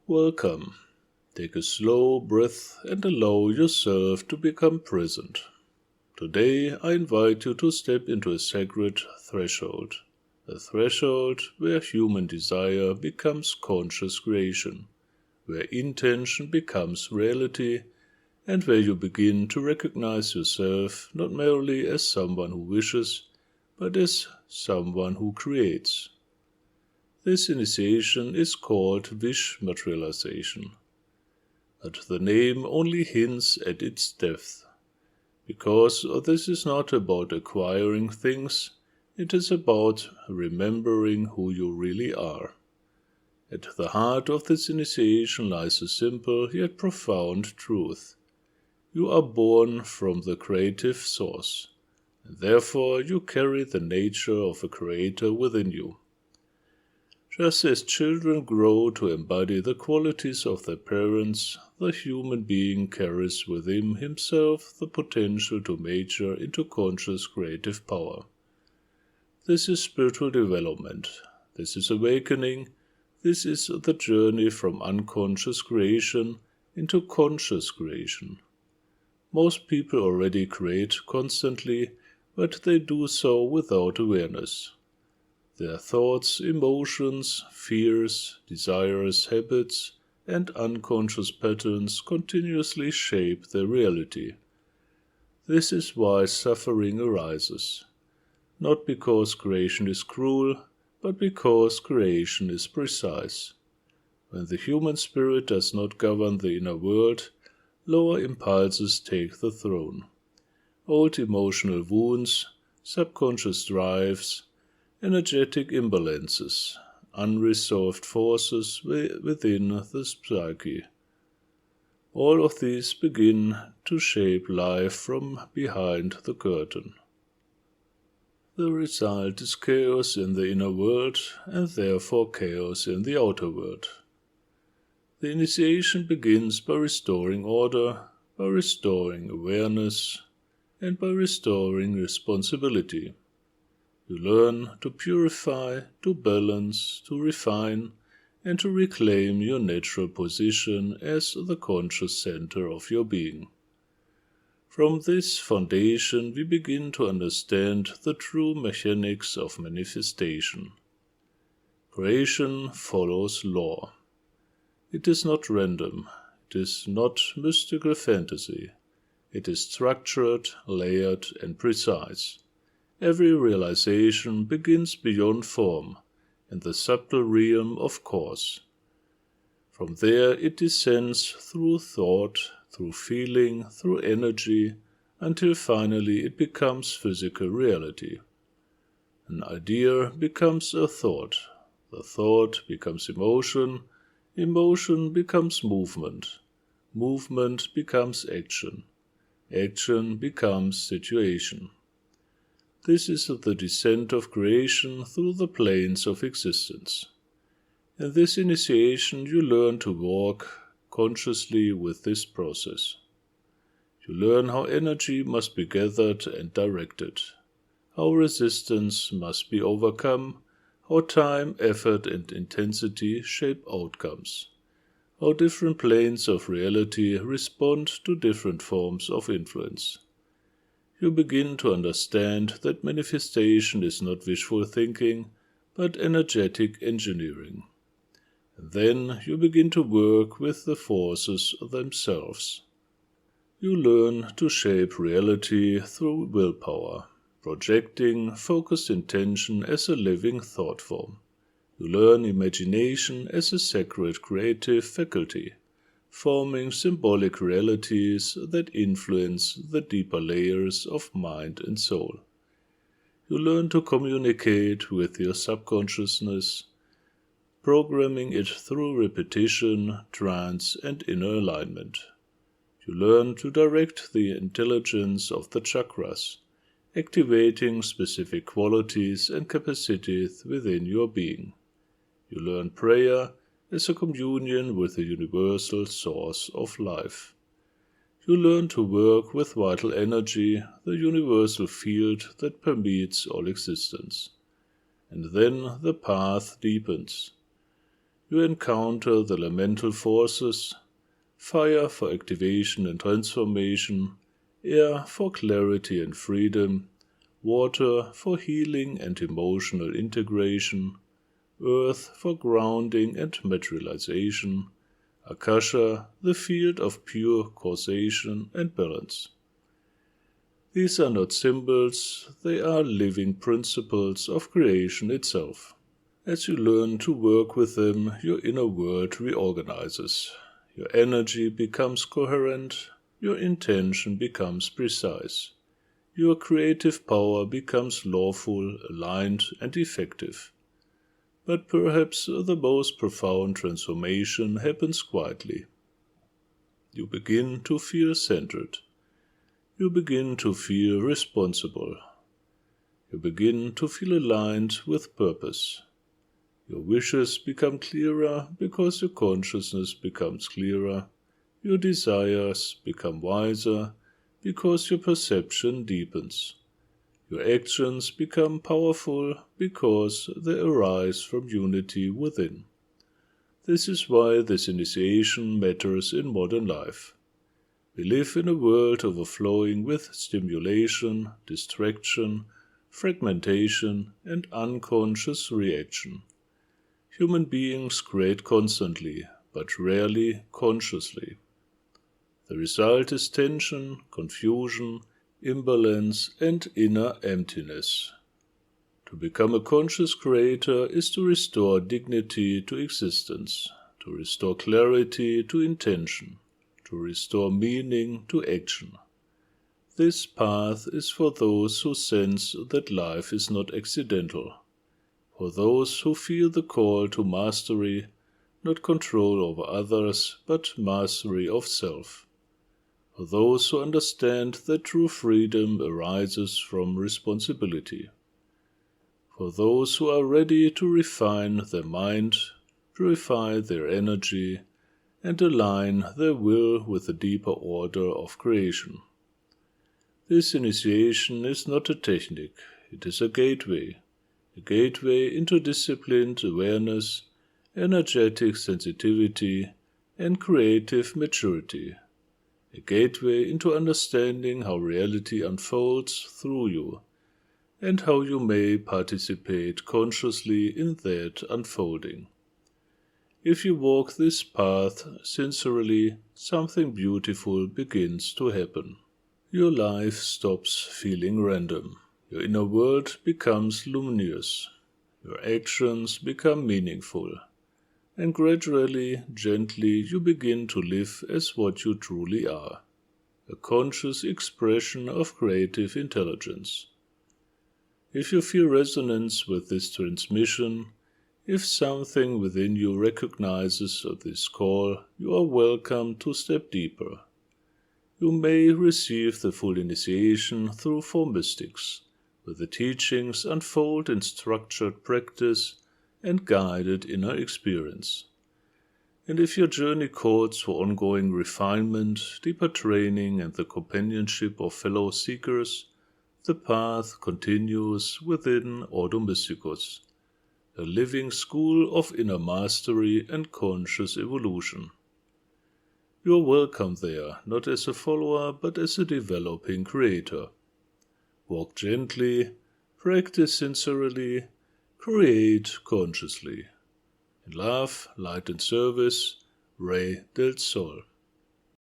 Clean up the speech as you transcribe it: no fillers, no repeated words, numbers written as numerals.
Welcome. Take a slow breath and allow yourself to become present. Today I invite you to step into a sacred threshold, a threshold where human desire becomes conscious creation, where intention becomes reality, and where you begin to recognize yourself not merely as someone who wishes, but as someone who creates. This initiation is called Wish Materialization, but the name only hints at its depth, because this is not about acquiring things, it is about remembering who you really are. At the heart of this initiation lies a simple yet profound truth. You are born from the creative source, and therefore you carry the nature of a creator within you. Just as children grow to embody the qualities of their parents, the human being carries within himself the potential to mature into conscious creative power. This is spiritual development. This is awakening. This is the journey from unconscious creation into conscious creation. Most people already create constantly, but they do so without awareness. Their thoughts, emotions, fears, desires, habits, and unconscious patterns continuously shape their reality. This is why suffering arises, not because creation is cruel, but because creation is precise. When the human spirit does not govern the inner world, lower impulses take the throne. Old emotional wounds, subconscious drives, energetic imbalances, unresolved forces within the psyche. All of these begin to shape life from behind the curtain. The result is chaos in the inner world and therefore chaos in the outer world. The initiation begins by restoring order, by restoring awareness, and by restoring responsibility. You learn to purify, to balance, to refine, and to reclaim your natural position as the conscious center of your being. From this foundation we begin to understand the true mechanics of manifestation. Creation follows law. It is not random, it is not mystical fantasy. It is structured, layered, and precise. Every realization begins beyond form, in the subtle realm of cause. From there it descends through thought, through feeling, through energy, until finally it becomes physical reality. An idea becomes a thought, the thought becomes emotion, emotion becomes movement, movement becomes action, action becomes situation. This is the descent of creation through the planes of existence. In this initiation you learn to walk consciously with this process. You learn how energy must be gathered and directed, how resistance must be overcome, how time, effort, and intensity shape outcomes, how different planes of reality respond to different forms of influence. You begin to understand that manifestation is not wishful thinking, but energetic engineering. And then you begin to work with the forces themselves. You learn to shape reality through willpower, projecting focused intention as a living thought form. You learn imagination as a sacred creative faculty, forming symbolic realities that influence the deeper layers of mind and soul. You learn to communicate with your subconsciousness, programming it through repetition, trance, and inner alignment. You learn to direct the intelligence of the chakras, activating specific qualities and capacities within your being. You learn prayer as a communion with the universal source of life. You learn to work with vital energy, the universal field that permeates all existence. And then the path deepens. You encounter the elemental forces, fire for activation and transformation, air for clarity and freedom, water for healing and emotional integration, earth for grounding and materialization, Akasha, the field of pure causation and balance. These are not symbols, they are living principles of creation itself. As you learn to work with them, your inner world reorganizes. Your energy becomes coherent, your intention becomes precise. Your creative power becomes lawful, aligned, and effective. But perhaps the most profound transformation happens quietly. You begin to feel centered. You begin to feel responsible. You begin to feel aligned with purpose. Your wishes become clearer because your consciousness becomes clearer. Your desires become wiser because your perception deepens. Your actions become powerful because they arise from unity within. This is why this initiation matters in modern life. We live in a world overflowing with stimulation, distraction, fragmentation, and unconscious reaction. Human beings create constantly, but rarely consciously. The result is tension, confusion, imbalance, and inner emptiness. To become a conscious creator is to restore dignity to existence, to restore clarity to intention, to restore meaning to action. This path is for those who sense that life is not accidental, for those who feel the call to mastery, not control over others, but mastery of self. For those who understand that true freedom arises from responsibility. For those who are ready to refine their mind, purify their energy, and align their will with the deeper order of creation. This initiation is not a technique, it is a gateway into disciplined awareness, energetic sensitivity, and creative maturity. A gateway into understanding how reality unfolds through you, and how you may participate consciously in that unfolding. If you walk this path sincerely, something beautiful begins to happen. Your life stops feeling random. Your inner world becomes luminous. Your actions become meaningful. And gradually, gently, you begin to live as what you truly are, a conscious expression of creative intelligence. If you feel resonance with this transmission, if something within you recognizes this call, you are welcome to step deeper. You may receive the full initiation through 4Mystics, where the teachings unfold in structured practice and guided inner experience. And if your journey calls for ongoing refinement, deeper training, and the companionship of fellow seekers, the path continues within Ordo Mysticus, a living school of inner mastery and conscious evolution. You are welcome there, not as a follower, but as a developing creator. Walk gently, practice sincerely, create consciously. In love, light and service, Ray del Sol.